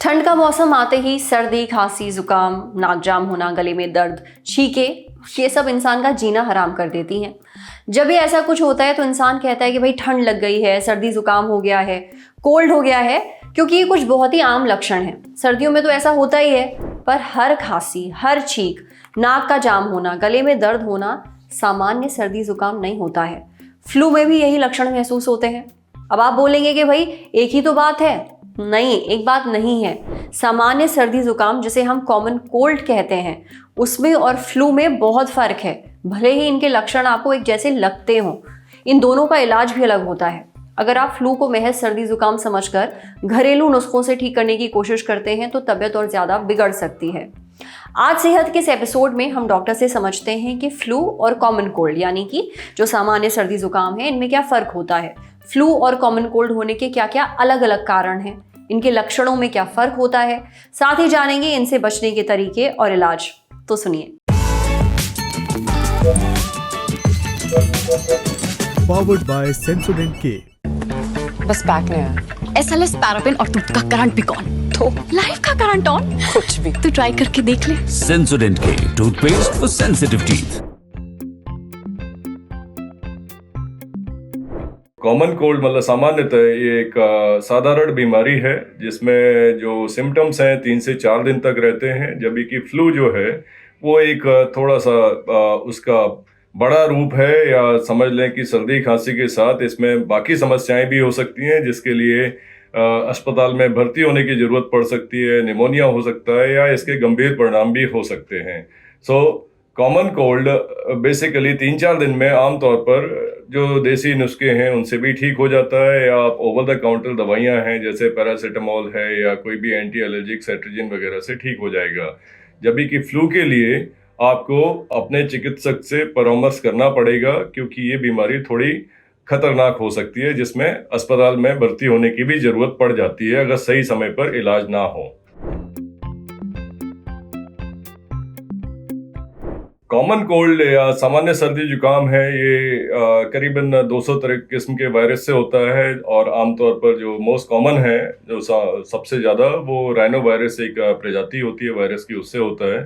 ठंड का मौसम आते ही सर्दी, खांसी, जुकाम, नाक जाम होना, गले में दर्द, छींके, ये सब इंसान का जीना हराम कर देती हैं। जब भी ऐसा कुछ होता है तो इंसान कहता है कि भाई ठंड लग गई है, सर्दी जुकाम हो गया है, कोल्ड हो गया है, क्योंकि ये कुछ बहुत ही आम लक्षण हैं। सर्दियों में तो ऐसा होता ही है, पर हर खांसी, हर छींक, नाक का जाम होना, गले में दर्द होना सामान्य सर्दी जुकाम नहीं होता है। फ्लू में भी यही लक्षण महसूस होते हैं। अब आप बोलेंगे कि भाई एक ही तो बात है। नहीं, एक बात नहीं है। सामान्य सर्दी जुकाम, जिसे हम कॉमन कोल्ड कहते हैं, उसमें और फ्लू में बहुत फर्क है। भले ही इनके लक्षण आपको एक जैसे लगते हों, इन दोनों का इलाज भी अलग होता है। अगर आप फ्लू को महज सर्दी जुकाम समझकर घरेलू नुस्खों से ठीक करने की कोशिश करते हैं तो तबीयत और ज्यादा बिगड़ सकती है। आज सेहत के इस एपिसोड में हम डॉक्टर से समझते हैं कि फ्लू और कॉमन कोल्ड, यानी कि जो सामान्य सर्दी जुकाम है, इनमें क्या फर्क होता है। फ्लू और कॉमन कोल्ड होने के क्या क्या अलग अलग कारण हैं, इनके लक्षणों में क्या फर्क होता है, साथ ही जानेंगे इनसे बचने के तरीके और इलाज। तो सुनिए। Powered by Sensodyne K। बस पैक नहीं है। SLS पैराफिन और दूध का करंट भी कौन, तो लाइफ का करंट ऑन, कुछ भी तो ट्राई करके देख ले। Sensodyne K toothpaste for sensitive teeth. Common cold मतलब सामान्यतः ये एक साधारण बीमारी है जिसमें जो सिम्टम्स हैं 3 से 4 दिन तक रहते हैं, जबकि कि फ्लू जो है वो एक थोड़ा सा उसका बड़ा रूप है, या समझ लें कि सर्दी खांसी के साथ इसमें बाकी समस्याएं भी हो सकती हैं, जिसके लिए अस्पताल में भर्ती होने की ज़रूरत पड़ सकती है, निमोनिया हो सकता है, या इसके गंभीर परिणाम भी हो सकते हैं। कॉमन कोल्ड बेसिकली 3-4 दिन में आमतौर पर जो देसी नुस्खे हैं उनसे भी ठीक हो जाता है, या आप ओवर द काउंटर दवाइयां हैं जैसे पैरासीटामोल है या कोई भी एंटी एलर्जिक सेट्रिजिन वगैरह से ठीक हो जाएगा। जबकि कि फ्लू के लिए आपको अपने चिकित्सक से परामर्श करना पड़ेगा, क्योंकि ये बीमारी थोड़ी खतरनाक हो सकती है, जिसमें अस्पताल में भर्ती होने की भी ज़रूरत पड़ जाती है अगर सही समय पर इलाज ना हो। कॉमन कोल्ड या सामान्य सर्दी जुकाम है, ये करीबन 200 तरह किस्म के वायरस से होता है, और आमतौर पर जो मोस्ट कॉमन है, जो सबसे ज़्यादा, वो राइनो वायरस एक प्रजाति होती है वायरस की, उससे होता है।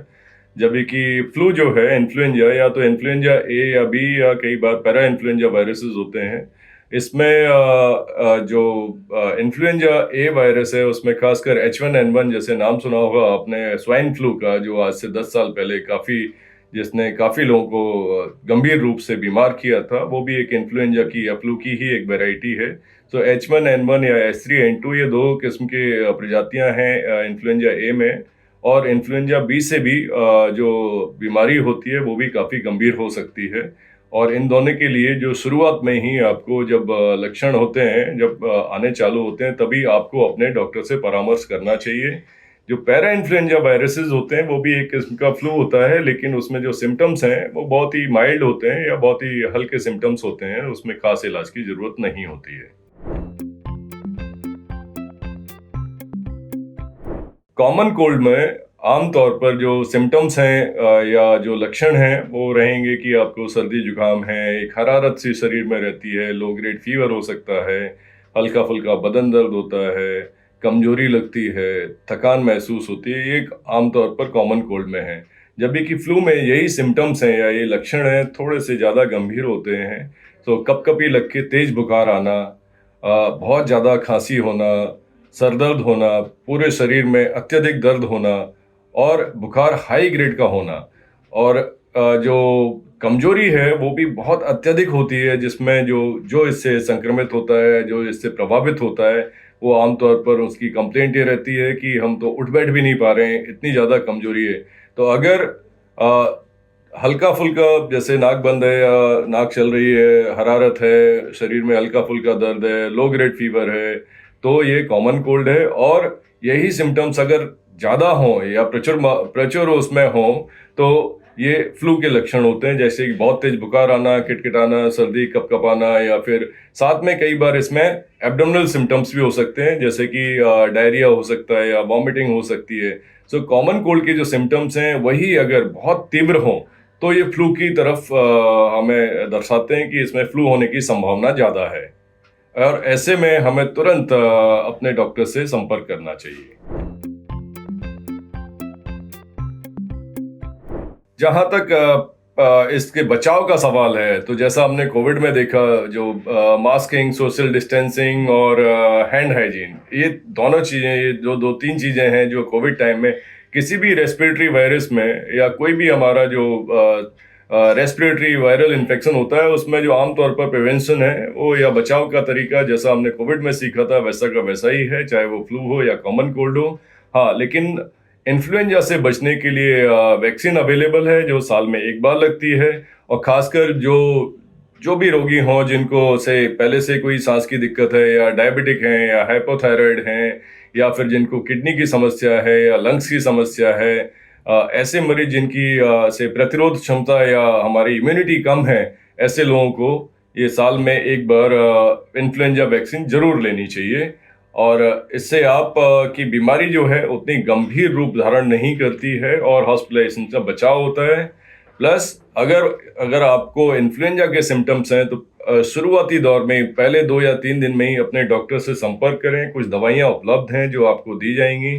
जबकि फ्लू जो है, इन्फ्लुएंजा, या तो इन्फ्लुएंजा ए या बी, या कई बार पैरा इन्फ्लुएंजा वायरसेस होते हैं। इसमें जो इन्फ्लुएंजा ए वायरस है उसमें खासकर H1N1, जैसे नाम सुना होगा आपने, स्वाइन फ्लू का, जो आज से 10 साल पहले जिसने काफ़ी लोगों को गंभीर रूप से बीमार किया था, वो भी एक इन्फ्लुएंजा की या फ्लू की ही एक वैरायटी है। H1N1 या H3N2 ये 2 किस्म के प्रजातियां हैं इन्फ्लुएंजा ए में, और इन्फ्लुएंजा बी से भी जो बीमारी होती है वो भी काफ़ी गंभीर हो सकती है। और इन दोनों के लिए जो शुरुआत में ही आपको जब लक्षण होते हैं, जब आने चालू होते हैं, तभी आपको अपने डॉक्टर से परामर्श करना चाहिए। जो पैरा इन्फ्लुएंजा वायरसेस होते हैं वो भी एक किस्म का फ्लू होता है, लेकिन उसमें जो सिम्टम्स हैं वो बहुत ही माइल्ड होते हैं या बहुत ही हल्के सिम्टम्स होते हैं, उसमें खास इलाज की ज़रूरत नहीं होती है। कॉमन कोल्ड में आमतौर पर जो सिम्टम्स हैं या जो लक्षण हैं वो रहेंगे कि आपको सर्दी जुकाम है, एक हरारत सी शरीर में रहती है, लो ग्रेड फीवर हो सकता है, हल्का फुल्का बदन दर्द होता है, कमजोरी लगती है, थकान महसूस होती है। ये आमतौर पर कॉमन कोल्ड में है। जबकि फ्लू में यही सिम्टम्स हैं या ये लक्षण हैं थोड़े से ज़्यादा गंभीर होते हैं। कपकपी लग के तेज बुखार आना, बहुत ज़्यादा खांसी होना, सरदर्द होना, पूरे शरीर में अत्यधिक दर्द होना, और बुखार हाई ग्रेड का होना, और जो कमजोरी है वो भी बहुत अत्यधिक होती है, जिसमें जो इससे संक्रमित होता है, जो इससे प्रभावित होता है, वो आमतौर पर उसकी कंप्लेंट ये रहती है कि हम तो उठ बैठ भी नहीं पा रहे हैं, इतनी ज़्यादा कमजोरी है। तो अगर हल्का फुल्का जैसे नाक बंद है या नाक चल रही है, हरारत है, शरीर में हल्का फुल्का दर्द है, लो ग्रेड फीवर है, तो ये कॉमन कोल्ड है। और यही सिम्टम्स अगर ज़्यादा हों या प्रचुर उसमें हों तो ये फ्लू के लक्षण होते हैं, जैसे कि बहुत तेज बुखार आना, किटकिटाना, सर्दी, कपकपाना, या फिर साथ में कई बार इसमें एब्डोमिनल सिम्टम्स भी हो सकते हैं, जैसे कि डायरिया हो सकता है या वॉमिटिंग हो सकती है। कॉमन कोल्ड के जो सिम्टम्स हैं वही अगर बहुत तीव्र हों तो ये फ्लू की तरफ हमें दर्शाते हैं कि इसमें फ्लू होने की संभावना ज़्यादा है, और ऐसे में हमें तुरंत अपने डॉक्टर से संपर्क करना चाहिए। जहाँ तक इसके बचाव का सवाल है, तो जैसा हमने कोविड में देखा, जो मास्किंग, सोशल डिस्टेंसिंग और हैंड हाइजीन, ये दोनों चीज़ें, ये जो 2-3 चीज़ें हैं जो कोविड टाइम में किसी भी रेस्पिरेटरी वायरस में या कोई भी हमारा जो रेस्पिरेटरी वायरल इन्फेक्शन होता है, उसमें जो आमतौर पर प्रिवेंशन है वो या बचाव का तरीका जैसा हमने कोविड में सीखा था वैसा का वैसा ही है, चाहे वो फ्लू हो या कॉमन कोल्ड हो। हाँ, लेकिन इन्फ्लुएंजा से बचने के लिए वैक्सीन अवेलेबल है जो साल में एक बार लगती है, और खासकर जो भी रोगी हों जिनको से पहले से कोई सांस की दिक्कत है या डायबिटिक हैं या हाइपोथायराइड हैं या फिर जिनको किडनी की समस्या है या लंग्स की समस्या है, ऐसे मरीज जिनकी से प्रतिरोध क्षमता या हमारी इम्यूनिटी कम है, ऐसे लोगों को ये साल में एक बार इन्फ्लुएंजा वैक्सीन जरूर लेनी चाहिए। और इससे आप की बीमारी जो है उतनी गंभीर रूप धारण नहीं करती है और हॉस्पिटलाइजेशन से बचाव होता है। प्लस अगर आपको इन्फ्लुएंजा के सिम्टम्स हैं तो शुरुआती दौर में पहले 2 या 3 दिन में ही अपने डॉक्टर से संपर्क करें। कुछ दवाइयाँ उपलब्ध हैं जो आपको दी जाएंगी,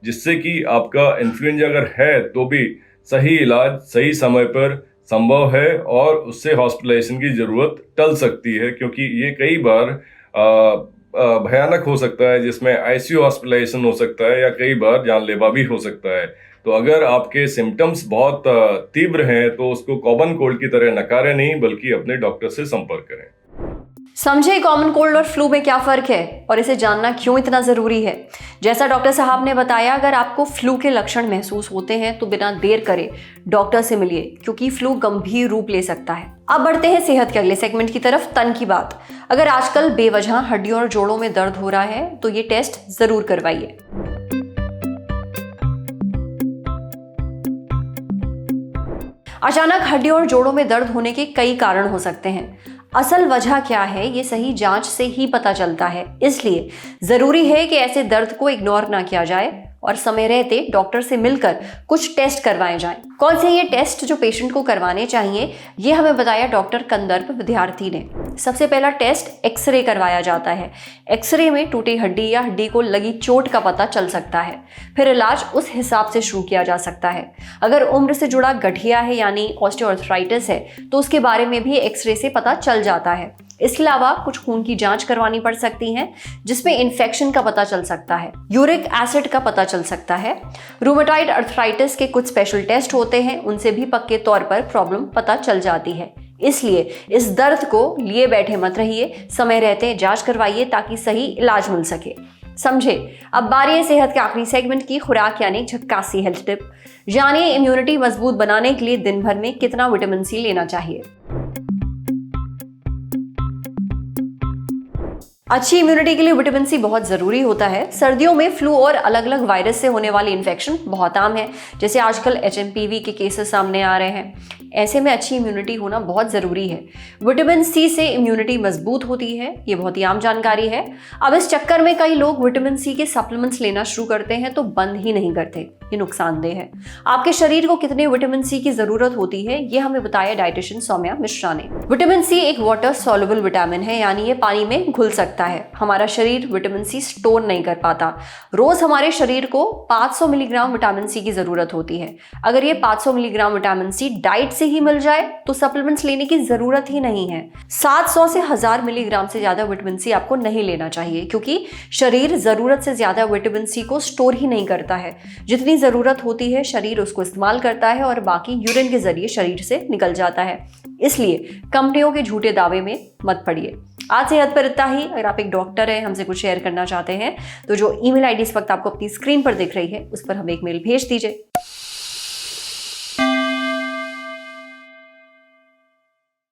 जिससे कि आपका इन्फ्लुएंजा अगर है तो भी सही इलाज सही समय पर संभव है और उससे हॉस्पिटलाइजेशन की ज़रूरत टल सकती है, क्योंकि ये कई बार भयानक हो सकता है, जिसमें आईसीयू हॉस्पिटलाइजेशन हो सकता है या कई बार जानलेवा भी हो सकता है। तो अगर आपके सिम्टम्स बहुत तीव्र हैं तो उसको कॉमन कोल्ड की तरह नकारें नहीं, बल्कि अपने डॉक्टर से संपर्क करें। समझे कॉमन कोल्ड और फ्लू में क्या फ़र्क है और इसे जानना क्यों इतना ज़रूरी है। जैसा डॉक्टर साहब ने बताया, अगर आपको फ्लू के लक्षण महसूस होते हैं तो बिना देर करे डॉक्टर से मिलिए, क्योंकि फ्लू गंभीर रूप ले सकता है। अब बढ़ते हैं सेहत के अगले सेगमेंट की तरफ, तन की बात। अगर आजकल बेवजह हड्डियों और जोड़ों में दर्द हो रहा है तो ये टेस्ट ज़रूर करवाइए। अचानक हड्डियों और जोड़ों में दर्द होने के कई कारण हो सकते हैं। असल वजह क्या है ये सही जांच से ही पता चलता है, इसलिए जरूरी है कि ऐसे दर्द को इग्नोर ना किया जाए और समय रहते डॉक्टर से मिलकर कुछ टेस्ट करवाए जाएं। कौन से ये टेस्ट जो पेशेंट को करवाने चाहिए, ये हमें बताया डॉक्टर कंदर्प विद्यार्थी ने। सबसे पहला टेस्ट एक्सरे करवाया जाता है। एक्सरे में टूटी हड्डी या हड्डी को लगी चोट का पता चल सकता है, फिर इलाज उस हिसाब से शुरू किया जा सकता है। अगर उम्र से जुड़ा गठिया है यानी ऑस्टियोआर्थराइटिस है तो उसके बारे में भी एक्सरे से पता चल जाता है। इसके अलावा कुछ खून की जांच करवानी पड़ सकती है, जिसमें इन्फेक्शन का पता चल सकता है, यूरिक एसिड का पता चल सकता है। रूमेटॉइड अर्थराइटिस के कुछ स्पेशल टेस्ट होते हैं, उनसे भी पक्के तौर पर प्रॉब्लम पता चल जाती है। इसलिए इस दर्द को लिए बैठे मत रहिए, समय रहते जांच करवाइए ताकि सही इलाज मिल सके। समझे। अब बारी है सेहत के आखिरी सेगमेंट की, खुराक यानी झक्कासी हेल्थ टिप। जानिए इम्यूनिटी मजबूत बनाने के लिए दिन भर में कितना विटामिन सी लेना चाहिए। अच्छी इम्यूनिटी के लिए विटामिन सी बहुत ज़रूरी होता है। सर्दियों में फ्लू और अलग अलग वायरस से होने वाली इन्फेक्शन बहुत आम है, जैसे आजकल HMPV के केसेस सामने आ रहे हैं। ऐसे में अच्छी इम्यूनिटी होना बहुत ज़रूरी है। विटामिन सी से इम्यूनिटी मजबूत होती है, ये बहुत ही आम जानकारी है। अब इस चक्कर में कई लोग विटामिन सी के सप्लीमेंट्स लेना शुरू करते हैं तो बंद ही नहीं करते, ये नुकसानदेह है। आपके शरीर को कितने विटामिन सी की ज़रूरत होती है ये हमें बताया डाइटिशियन सौम्या मिश्रा ने। विटामिन सी एक वाटर सॉल्युबल विटामिन है, यानी ये पानी में घुल सकता है। हमारा शरीर विटामिन सी स्टोर नहीं कर पाता। रोज हमारे शरीर को 500 मिलीग्राम विटामिन सी की जरूरत होती है। अगर ये 500 मिलीग्राम विटामिन सी डाइट से ही मिल जाए तो सप्लीमेंट्स लेने की जरूरत ही नहीं है। 700 से 1000 मिलीग्राम से ज्यादा विटामिन सी आपको नहीं लेना चाहिए, क्योंकि शरीर जरूरत से ज्यादा विटामिन सी को स्टोर ही नहीं करता है। जितनी जरूरत होती है शरीर उसको इस्तेमाल करता है और बाकी यूरिन के जरिए शरीर से निकल जाता है। इसलिए कंपनियों के झूठे दावे में मत पड़िए। आज सेहत पर इतना ही। अगर आप एक डॉक्टर हैं, हमसे कुछ शेयर करना चाहते हैं तो जो ईमेल आईडी इस वक्त आपको अपनी स्क्रीन पर दिख रही है उस पर हमें एक मेल भेज दीजिए।